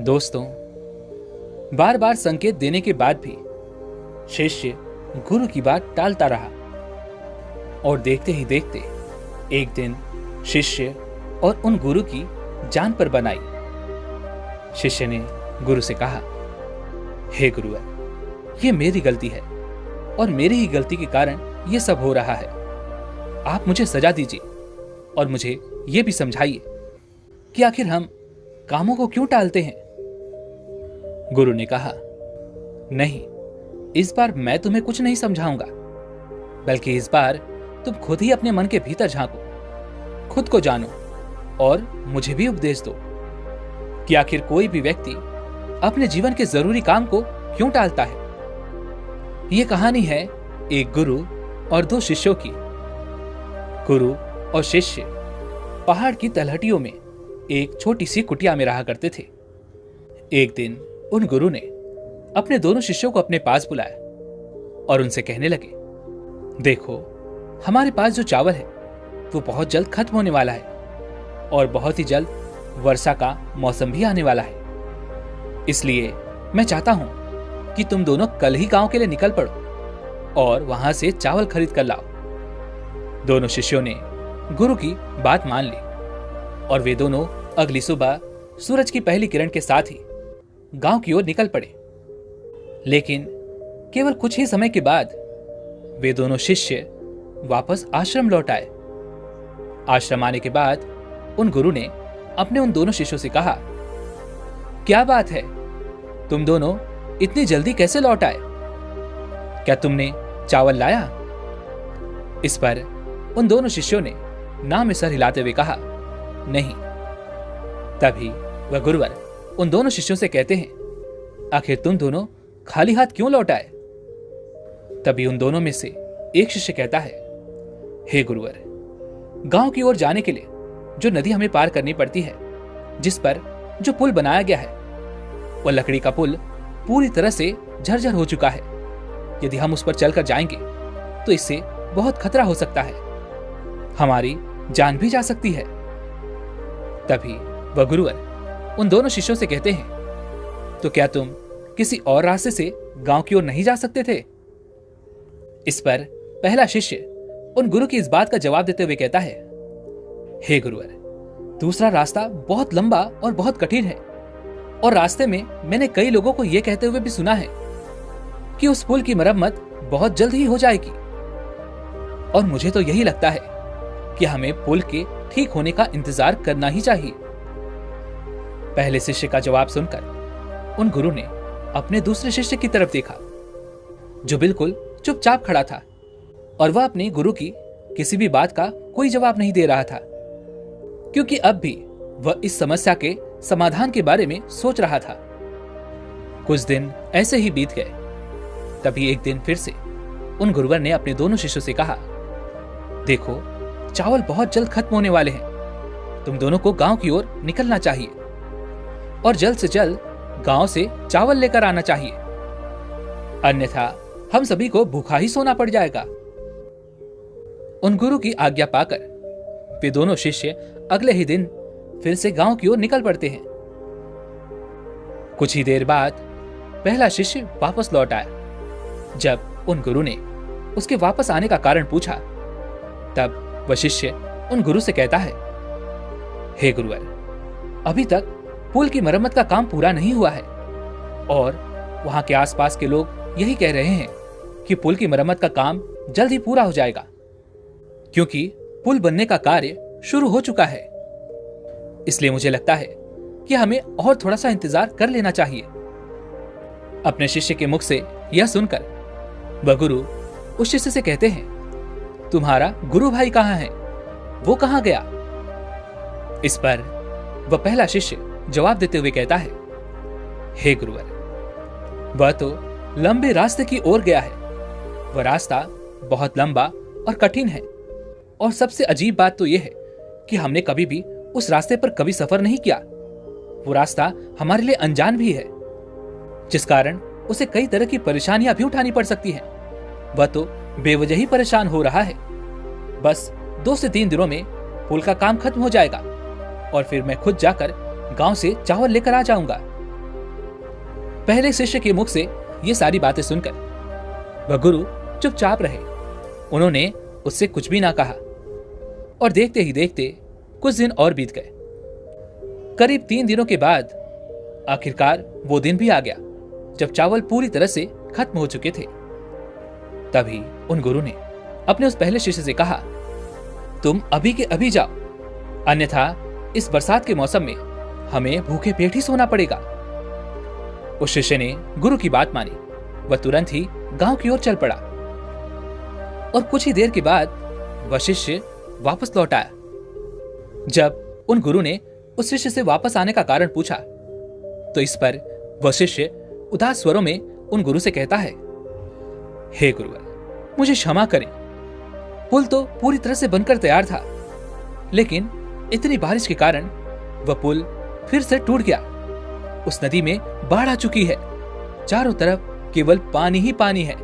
दोस्तों, बार बार संकेत देने के बाद भी शिष्य गुरु की बात टालता रहा और देखते ही देखते एक दिन शिष्य और उन गुरु की जान पर बन आई। शिष्य ने गुरु से कहा, हे गुरुवर, ये मेरी गलती है और मेरी ही गलती के कारण ये सब हो रहा है। आप मुझे सजा दीजिए और मुझे ये भी समझाइए कि आखिर हम कामों को क्यों टालते हैं। गुरु ने कहा, नहीं, इस बार मैं तुम्हें कुछ नहीं समझाऊंगा, बल्कि इस बार तुम खुद ही अपने मन के भीतर झांको, खुद को जानो और मुझे भी उपदेश दो कि आखिर कोई भी व्यक्ति अपने जीवन के जरूरी काम को क्यों टालता है। यह कहानी है एक गुरु और दो शिष्यों की। गुरु और शिष्य पहाड़ की तलहटियों में एक छोटी सी कुटिया में रहा करते थे। एक दिन उन गुरु ने अपने दोनों शिष्यों को अपने पास बुलाया और उनसे कहने लगे, देखो, हमारे पास जो चावल है वो बहुत जल्द खत्म होने वाला है और बहुत ही जल्द वर्षा का मौसम भी आने वाला है। इसलिए मैं चाहता हूं कि तुम दोनों कल ही गांव के लिए निकल पड़ो और वहां से चावल खरीद कर लाओ। दोनों शिष्यों ने गुरु की बात मान ली और वे दोनों अगली सुबह सूरज की पहली किरण के साथ ही गांव की ओर निकल पड़े। लेकिन केवल कुछ ही समय के बाद वे दोनों शिष्य वापस आश्रम लौट आए। आश्रम आने के बाद उन गुरु ने अपने उन दोनों शिष्यों से कहा, क्या बात है, तुम दोनों इतनी जल्दी कैसे लौट आए? क्या तुमने चावल लाया? इस पर उन दोनों शिष्यों ने ना में सर हिलाते हुए कहा, नहीं। तभी वह गुरुवर उन दोनों शिष्यों से कहते हैं, आखिर तुम दोनों खाली हाथ क्यों लौट आए? तभी उन दोनों में से एक शिष्य कहता है, हे गुरुवर, गांव की ओर जाने के लिए जो नदी हमें पार करनी पड़ती है, जिस पर जो पुल बनाया गया है, वह लकड़ी का पुल पूरी तरह से झरझर हो चुका है। यदि हम उस पर चलकर जाएंगे तो इससे बहुत खतरा हो सकता है, हमारी जान भी जा सकती है। तभी वह गुरुवर उन दोनों शिष्यों से कहते हैं, तो क्या तुम किसी और रास्ते से गांव की ओर नहीं जा सकते थे? इस पर पहला शिष्य उन गुरु की इस बात का जवाब देते हुए कहता है, हे गुरुवर, दूसरा रास्ता बहुत लंबा और बहुत कठिन है और रास्ते में मैंने कई लोगों को यह कहते हुए भी सुना है कि उस पुल की मरम्मत बहुत जल्द ही हो जाएगी और मुझे तो यही लगता है कि हमें पुल के ठीक होने का इंतजार करना ही चाहिए। पहले शिष्य का जवाब सुनकर उन गुरु ने अपने दूसरे शिष्य की तरफ देखा, जो बिल्कुल चुपचाप खड़ा था और वह अपने गुरु की किसी भी बात का कोई जवाब नहीं दे रहा था, क्योंकि अब भी वह इस समस्या के समाधान के बारे में सोच रहा था। कुछ दिन ऐसे ही बीत गए। तभी एक दिन फिर से उन गुरुवर ने अपने दोनों शिष्यों से कहा, देखो, चावल बहुत जल्द खत्म होने वाले हैं, तुम दोनों को गांव की ओर निकलना चाहिए और जल्द से जल्द गांव से चावल लेकर आना चाहिए, अन्यथा हम सभी को भूखा ही सोना पड़ जाएगा। उन गुरु की आज्ञा पाकर वे दोनों शिष्य अगले ही दिन फिर से गांव की ओर निकल पड़ते हैं। कुछ ही देर बाद पहला शिष्य वापस लौट आया। जब उन गुरु ने उसके वापस आने का कारण पूछा, तब वह शिष्य उन गुरु से कहता है, हे गुरुवर, अभी तक पुल की मरम्मत का काम पूरा नहीं हुआ है और वहां के आसपास के लोग यही कह रहे हैं कि पुल की मरम्मत का काम जल्द ही पूरा हो जाएगा, क्योंकि पुल बनने का कार्य शुरू हो चुका है। इसलिए मुझे लगता है कि हमें और थोड़ा सा इंतजार कर लेना चाहिए। अपने शिष्य के मुख से यह सुनकर वह गुरु उस शिष्य से कहते हैं, तुम्हारा गुरु भाई कहाँ है? वो कहाँ गया? इस पर वह पहला शिष्य जवाब देते हुए कहता है, हे गुरुवर, वह तो लंबे रास्ते की ओर गया है। वह रास्ता बहुत लंबा और कठिन है और सबसे अजीब बात तो यह है कि हमने कभी भी उस रास्ते पर कभी सफर नहीं किया। वो रास्ता हमारे लिए अनजान भी है, जिस कारण उसे कई तरह की परेशानियां भी उठानी पड़ सकती हैं। वह तो बेवजह ही परेशान हो रहा है। बस 2 से 3 दिनों में पुल का काम खत्म हो जाएगा और फिर मैं खुद जाकर गांव से चावल लेकर आ जाऊंगा। पहले शिष्य के मुख से ये सारी बातें सुनकर वह गुरु चुपचाप रहे। उन्होंने उससे कुछ भी ना कहा और देखते ही देखते कुछ दिन और बीत गए। करीब 3 दिनों के बाद आखिरकार वो दिन भी आ गया जब चावल पूरी तरह से खत्म हो चुके थे। तभी उन गुरु ने अपने उस पहले शिष्य से कहा, तुम अभी के अभी जाओ, अन्यथा इस बरसात के मौसम में हमें भूखे पेट ही सोना पड़ेगा। उस शिष्य ने गुरु की बात मानी। वह तुरंत ही गांव की ओर चल पड़ा और कुछ ही देर के बाद वह शिष्य वापस लौट आया। जब उन गुरु ने उस शिष्य से वापस आने का कारण पूछा तो इस पर वह शिष्य उदास स्वरों में उन गुरु से कहता है, हे गुरुवर, मुझे क्षमा करें। पुल तो पूरी तरह से बनकर तैयार था, लेकिन इतनी बारिश के कारण वह पुल फिर से टूट गया। उस नदी में बाढ़ आ चुकी है, चारों तरफ केवल पानी ही पानी है।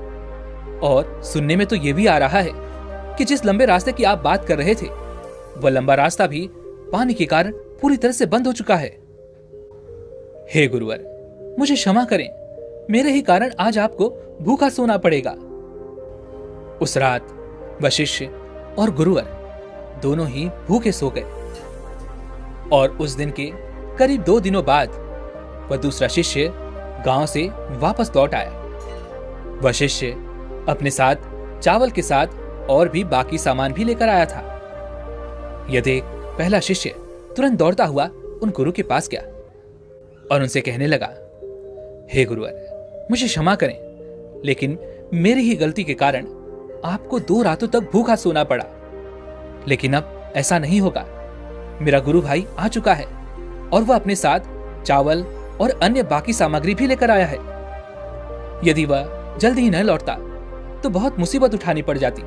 और सुनने में तो यह भी आ रहा है कि जिस लंबे रास्ते की आप बात कर रहे थे, वह लंबा रास्ता भी पानी के कारण पूरी तरह से बंद हो चुका है। हे गुरुवर, मुझे क्षमा करें, मेरे ही कारण आज आपको भूखा सोना पड़ेगा। उस रात वह शिष्य और गुरुवर दोनों ही भूखे सो गए और उस दिन के करीब 2 दिनों बाद वह दूसरा शिष्य गांव से वापस लौट आया। वह शिष्य अपने साथ चावल के साथ और भी बाकी सामान भी लेकर आया था। यह देख पहला शिष्य तुरंत दौड़ता हुआ उन गुरु के पास गया और उनसे कहने लगा, हे गुरुवर, मुझे क्षमा करें, लेकिन मेरी ही गलती के कारण आपको 2 रातों तक भूखा सोना पड़ा। लेकिन अब ऐसा नहीं होगा। मेरा गुरु भाई आ चुका है और वह अपने साथ चावल और अन्य बाकी सामग्री भी लेकर आया है। यदि वह जल्दी ही न लौटता तो बहुत मुसीबत उठानी पड़ जाती।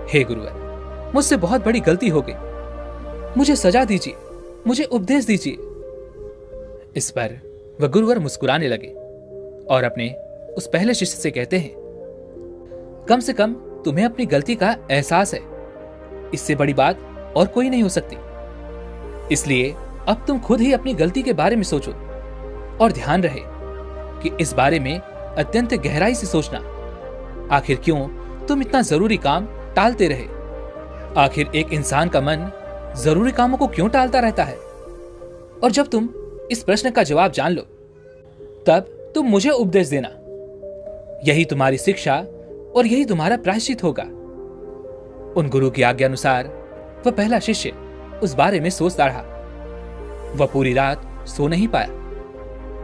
हे गुरुवर, मुझसे बहुत बड़ी गलती हो गई, मुझे सजा दीजिए, मुझे उपदेश दीजिए। इस पर वह गुरुवर मुस्कुराने लगे और अपने उस पहले शिष्य से कहते हैं, कम से कम तुम्हें अपनी गलती का एहसास है, इससे बड़ी बात और कोई नहीं हो सकती। इसलिए अब तुम खुद ही अपनी गलती के बारे में सोचो और ध्यान रहे कि इस बारे में अत्यंत गहराई से सोचना। आखिर क्यों तुम इतना जरूरी काम टालते रहे? आखिर एक इंसान का मन जरूरी कामों को क्यों टालता रहता है? और जब तुम इस प्रश्न का जवाब जान लो, तब तुम मुझे उपदेश देना। यही तुम्हारी शिक्षा और यही तुम्हारा प्रायश्चित होगा। उन गुरु की आज्ञा अनुसार वह पहला शिष्य उस बारे में सोचता रहा। वह पूरी रात सो नहीं पाया।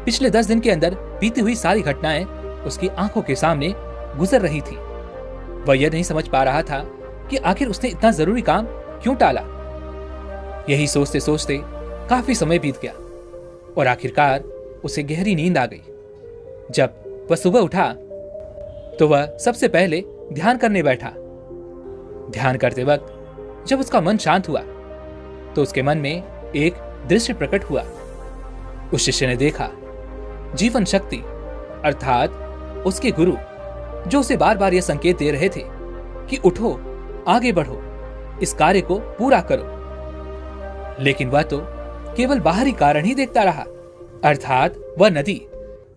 पिछले 10 दिन के अंदर बीती हुई सारी घटनाएं उसकी आंखों के सामने गुजर रही थी। वह यह नहीं समझ पा रहा था कि आखिर उसने इतना जरूरी काम क्यों टाला। यही सोचते सोचते काफी समय बीत गया और आखिरकार उसे गहरी नींद आ गई। जब वह सुबह उठा तो वह सबसे पहले ध्यान करने बैठा। ध्यान करते वक्त जब उसका मन शांत हुआ तो उसके मन में एक दृश्य प्रकट हुआ। उस शिष्य ने देखा जीवन शक्ति अर्थात उसके गुरु, जो उसे बार बार यह संकेत दे रहे थे कि उठो, आगे बढ़ो, इस कार्य को पूरा करो। लेकिन वह तो केवल बाहरी कारण ही देखता रहा, अर्थात वह नदी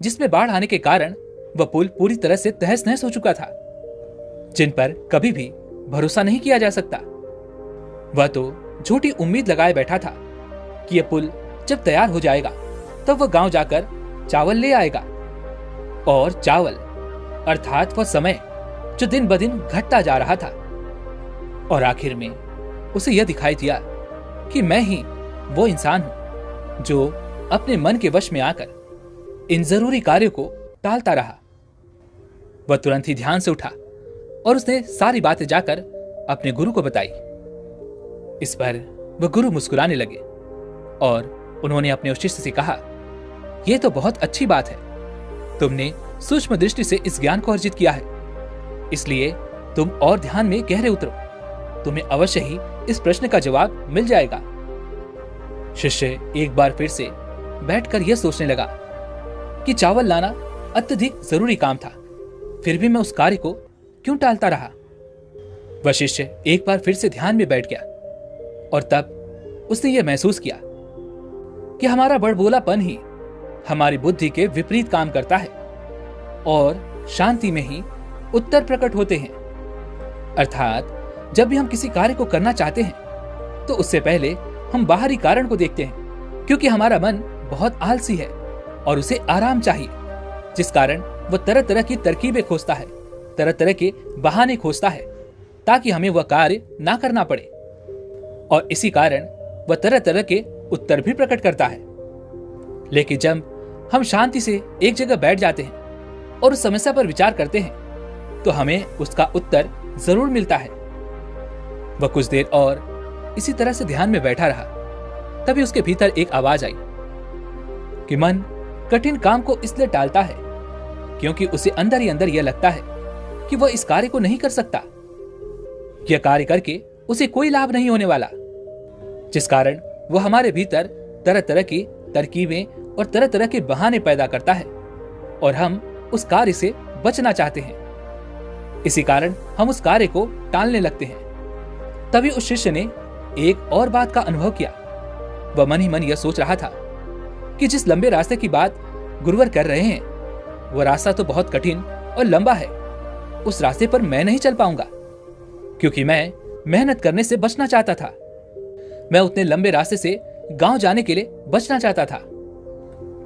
जिसमें बाढ़ आने के कारण वह पुल पूरी तरह से तहस नहस हो चुका था, जिन पर कभी भी भरोसा नहीं किया जा सकता। वह तो झूठी उम्मीद लगाए बैठा था कि यह पुल जब तैयार हो जाएगा तब वह गांव जाकर चावल ले आएगा। और चावल अर्थात वह समय जो दिन ब दिन घटता जा रहा था। और आखिर में उसे यह दिखाई दिया कि मैं ही वो इंसान हूं जो अपने मन के वश में आकर इन जरूरी कार्यों को टालता रहा। वह तुरंत ही ध्यान से उठा और उसने सारी बातें जाकर अपने गुरु को बताई। इस पर वह गुरु मुस्कुराने लगे और उन्होंने अपने उस शिष्य से कहा, यह तो बहुत अच्छी बात है, तुमने सूक्ष्म दृष्टि से इस ज्ञान को अर्जित किया है, इसलिए तुम और ध्यान में गहरे उतरो, तुम्हें अवश्य ही इस प्रश्न का जवाब मिल जाएगा। शिष्य एक बार फिर से बैठकर यह सोचने लगा कि चावल लाना अत्यधिक जरूरी काम था, फिर भी मैं उस कार्य को क्यों टालता रहा। वह शिष्य एक बार फिर से ध्यान में बैठ गया और तब उसने यह महसूस किया कि हमारा बड़बोलापन ही हमारी बुद्धि के विपरीत काम करता है और शांति में ही उत्तर प्रकट होते हैं। अर्थात जब भी हम किसी कार्य को करना चाहते हैं तो उससे पहले हम बाहरी कारण को देखते हैं, क्योंकि हमारा मन बहुत आलसी है और उसे आराम चाहिए, जिस कारण वह तरह तरह की तरकीबें खोजता है, तरह तरह के बहाने खोजता है ताकि हमें वह कार्य ना करना पड़े। और इसी कारण वह तरह तरह के उत्तर भी प्रकट करता है। लेकिन जब हम शांति से एक जगह बैठ जाते हैं और उस समस्या पर विचार करते हैं तो हमें उसका उत्तर जरूर मिलता है। वह कुछ देर और इसी तरह से ध्यान में बैठा रहा, तभी उसके भीतर एक आवाज आई कि मन कठिन काम को इसलिए टालता है क्योंकि उसे अंदर ही अंदर यह लगता है कि वह इस कार्य को नहीं कर सकता। यह कार्य करके उसे कोई लाभ नहीं होने वाला, जिस कारण वह हमारे भीतर तरह तरह की तरकीबें और तरह तरह के बहाने पैदा करता है और हम उस कार्य से बचना चाहते हैं। इसी कारण हम उस कार्य को टालने लगते हैं। तभी उस शिष्य ने एक और बात का अनुभव किया। वह मन ही मन यह सोच रहा था कि जिस लंबे रास्ते की बात गुरुवर कर रहे हैं वह रास्ता तो बहुत कठिन और लंबा है। उस रास्ते पर मैं नहीं चल पाऊंगा, क्योंकि मैं मेहनत करने से बचना चाहता था। मैं उतने लंबे रास्ते से गांव जाने के लिए बचना चाहता था।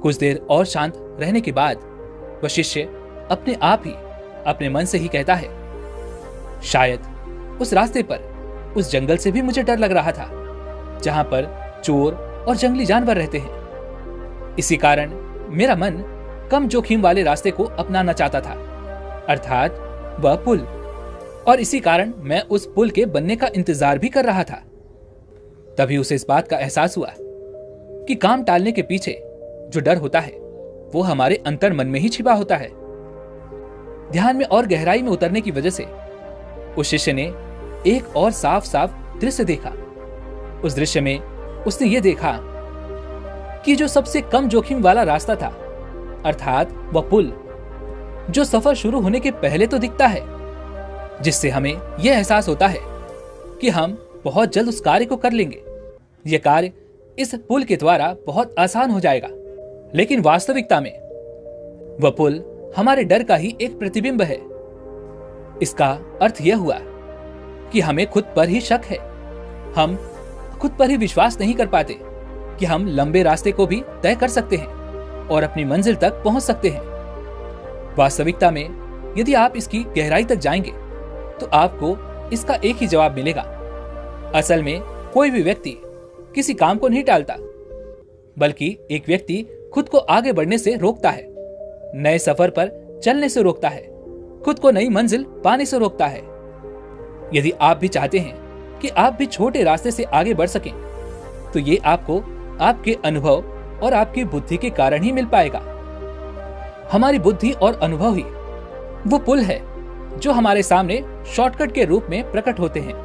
कुछ देर और शांत रहने के बाद वह शिष्य अपने आप ही अपने मन से ही कहता है, शायद उस रास्ते पर उस जंगल से भी मुझे डर लग रहा था जहां पर चोर और जंगली जानवर रहते हैं। इसी कारण मेरा मन कम जोखिम वाले रास्ते को अपनाना चाहता था, अर्थात वह पुल। और इसी कारण मैं उस पुल के बनने का इंतजार भी कर रहा था। तभी उसे इस बात का एहसास हुआ कि काम टालने के पीछे जो डर होता है वो हमारे अंतर मन में ही छिपा होता है। ध्यान में और गहराई में उतरने की वजह से उस शिष्य ने एक और साफ साफ दृश्य देखा। उस दृश्य में उसने ये देखा कि जो सबसे कम जोखिम वाला रास्ता था, अर्थात वह पुल, जो सफर शुरू होने के पहले तो दिखता है, जिससे हमें यह एहसास होता है कि हम बहुत जल्द उस कार्य को कर लेंगे। यह कार्य इस पुल के द्वारा बहुत आसान हो जाएगा। लेकिन वास्तविकता में वह पुल हमारे डर का ही एक प्रतिबिंब है। इसका अर्थ यह हुआ कि हमें खुद पर ही शक है। हम खुद पर ही विश्वास नहीं कर पाते कि हम लंबे रास्ते को भी तय कर सकते हैं और अपनी मंजिल तक पहुंच सकते हैं। वास्तविकता में यदि आप इसकी गहराई तक जाएंगे तो आपको इसका एक ही जवाब मिलेगा। असल में कोई भी व्यक्ति किसी काम को नहीं टालता, बल्कि एक व्यक्ति खुद को आगे बढ़ने से रोकता है, नए सफर पर चलने से रोकता है, खुद को नई मंजिल पाने से रोकता है। यदि आप भी चाहते हैं कि आप भी छोटे रास्ते से आगे बढ़ सकें, तो ये आपको आपके अनुभव और आपकी बुद्धि के कारण ही मिल पाएगा। हमारी बुद्धि और अनुभव ही वो पुल है जो हमारे सामने शॉर्टकट के रूप में प्रकट होते हैं।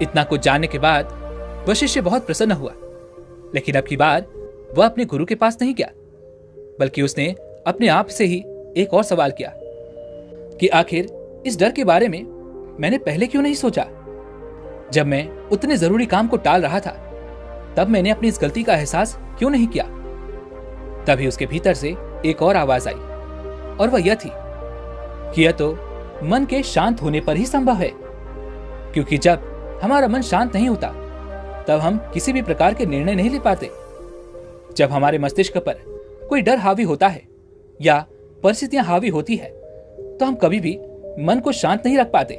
इतना कुछ जानने के बाद वह शिष्य बहुत प्रसन्न हुआ, लेकिन अब की बार वह अपने गुरु के पास नहीं गया, बल्कि उसने अपने आप से ही एक और सवाल किया कि आखिर इस डर के बारे में मैंने पहले क्यों नहीं सोचा। जब मैं उतने जरूरी काम को टाल रहा था तब मैंने अपनी इस गलती का एहसास क्यों नहीं किया। तभी उसके भीतर से एक और आवाज आई और वह यह थी कि यह तो मन के शांत होने पर ही संभव है, क्योंकि जब हमारा मन शांत नहीं होता तब हम किसी भी प्रकार के निर्णय नहीं ले पाते। जब हमारे मस्तिष्क पर कोई डर हावी होता है या परिस्थितियां हावी होती है तो हम कभी भी मन को शांत नहीं रख पाते,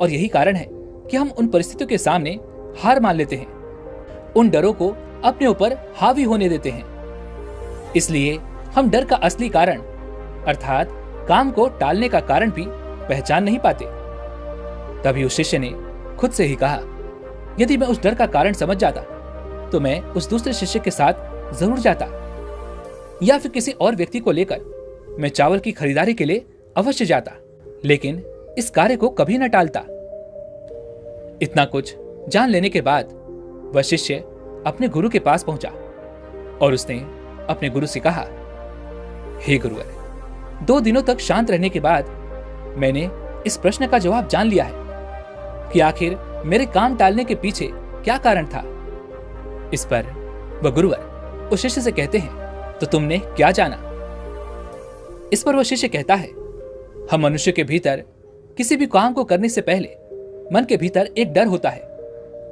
और यही कारण है कि हम उन परिस्थितियों के सामने हार मान लेते हैं, उन डरों को अपने ऊपर हावी होने देते हैं। इसलिए हम डर का असली कारण अर्थात काम को टालने का कारण भी पहचान नहीं पाते। तभी उस शिष्य ने खुद से ही कहा, यदि मैं उस डर का कारण समझ जाता तो मैं उस दूसरे शिष्य के साथ जरूर जाता, या फिर किसी और व्यक्ति को लेकर मैं चावल की खरीदारी के लिए अवश्य जाता, लेकिन इस कार्य को कभी न टालता। इतना कुछ जान लेने के बाद वह शिष्य अपने गुरु के पास पहुंचा और उसने अपने गुरु से कहा, हे गुरुवर, 2 दिनों तक शांत रहने के बाद मैंने इस प्रश्न का जवाब जान लिया है कि आखिर मेरे काम टालने के पीछे क्या कारण था। इस पर वह गुरुवर उस शिष्य से कहते हैं तो तुमने क्या जाना? इस पर वह शिष्य कहता है, हम मनुष्य के भीतर किसी भी काम को करने से पहले मन के भीतर एक डर होता है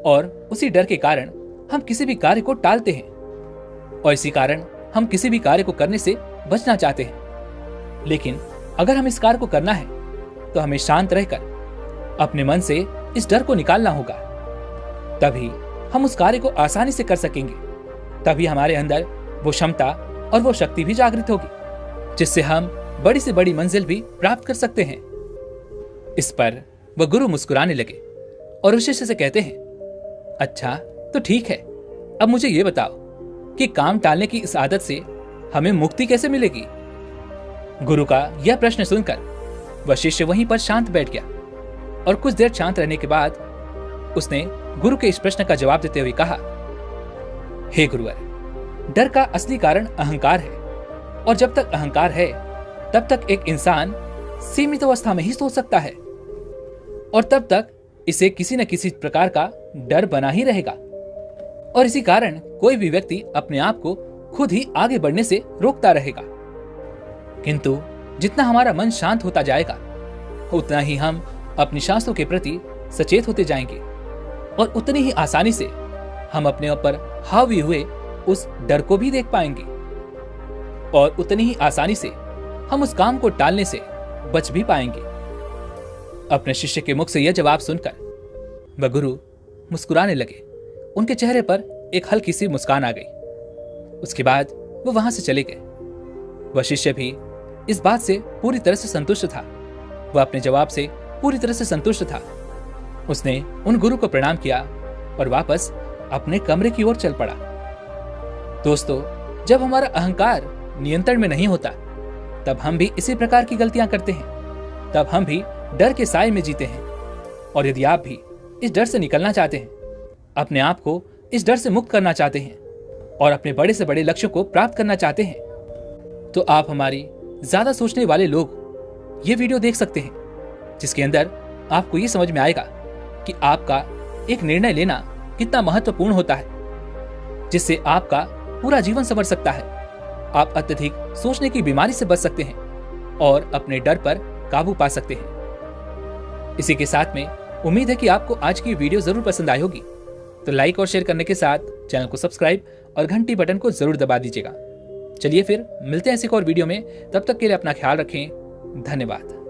और उसी डर के कारण हम किसी भी कार्य को टालते हैं और इसी कारण हम किसी भी कार्य को करने से बचना चाहते हैं। लेकिन अगर हम इस कार्य को करना है तो हमें शांत रहकर अपने मन से इस डर को निकालना होगा, तभी हम उस कार्य को आसानी से कर सकेंगे। तभी हमारे अंदर वो क्षमता और वो शक्ति भी जागृत होगी जिससे हम बड़ी से बड़ी मंजिल भी प्राप्त कर सकते हैं। इस पर वह गुरु मुस्कुराने लगे और उस शिष्य से कहते हैं, अच्छा तो ठीक है, अब मुझे ये बताओ कि काम टालने की इस आदत से हमें मुक्ति कैसे मिलेगी? गुरु का यह प्रश्न सुनकर वह शिष्य वहीं पर शांत बैठ गया और कुछ देर शांत रहने के बाद उसने गुरु के इस प्रश्न का जवाब देते हुए कहा, हे गुरुवर, डर का असली कारण अहंकार है और जब तक अहंकार है तब तक एक इंसान सीमित अवस्था में ही सोच सकता है और तब तक इसे किसी न किसी प्रकार का डर बना ही रहेगा और इसी कारण कोई भी व्यक्ति अपने आप को खुद ही आगे बढ़ने से रोकता रहेगा। किंतु जितना हमारा मन शांत होता जाएगा उतना ही हम अपनी सांसों के प्रति सचेत होते जाएंगे और उतनी ही आसानी से हम अपने ऊपर हावी हुए उस डर को भी देख पाएंगे और उतनी ही आसानी से हम उस काम को टालने से बच भी पाएंगे। अपने शिष्य के मुख से यह जवाब सुनकर वह गुरु मुस्कुराने लगे। उनके चेहरे पर एक हल्की सी मुस्कान आ गई। उसके बाद वो वहां से चले गए। वह शिष्य भी इस बात से पूरी तरह से संतुष्ट था। वह अपने जवाब से पूरी तरह से संतुष्ट था। उसने उन गुरु को प्रणाम किया और वापस अपने कमरे की ओर चल पड़ा। दोस्तों, जब हमारा अहंकार नियंत्रण में नहीं होता तब हम भी इसी प्रकार की गलतियां करते हैं। तब हम भी डर के साए में जीते हैं। और यदि आप भी इस डर से निकलना चाहते हैं, अपने आप को इस डर से मुक्त करना चाहते हैं और अपने बड़े से बड़े लक्ष्य को प्राप्त करना चाहते हैं, तो आप हमारी ज्यादा सोचने वाले लोग ये वीडियो देख सकते हैं, जिसके अंदर आपको ये समझ में आएगा कि आपका एक निर्णय लेना कितना महत्वपूर्ण होता है, जिससे आपका पूरा जीवन संवर सकता है। आप अत्यधिक सोचने की बीमारी से बच सकते हैं और अपने डर पर काबू पा सकते हैं। इसी के साथ में उम्मीद है कि आपको आज की वीडियो जरूर पसंद आई होगी, तो लाइक और शेयर करने के साथ चैनल को सब्सक्राइब और घंटी बटन को जरूर दबा दीजिएगा। चलिए फिर मिलते हैं ऐसे एक और वीडियो में। तब तक के लिए अपना ख्याल रखें। धन्यवाद।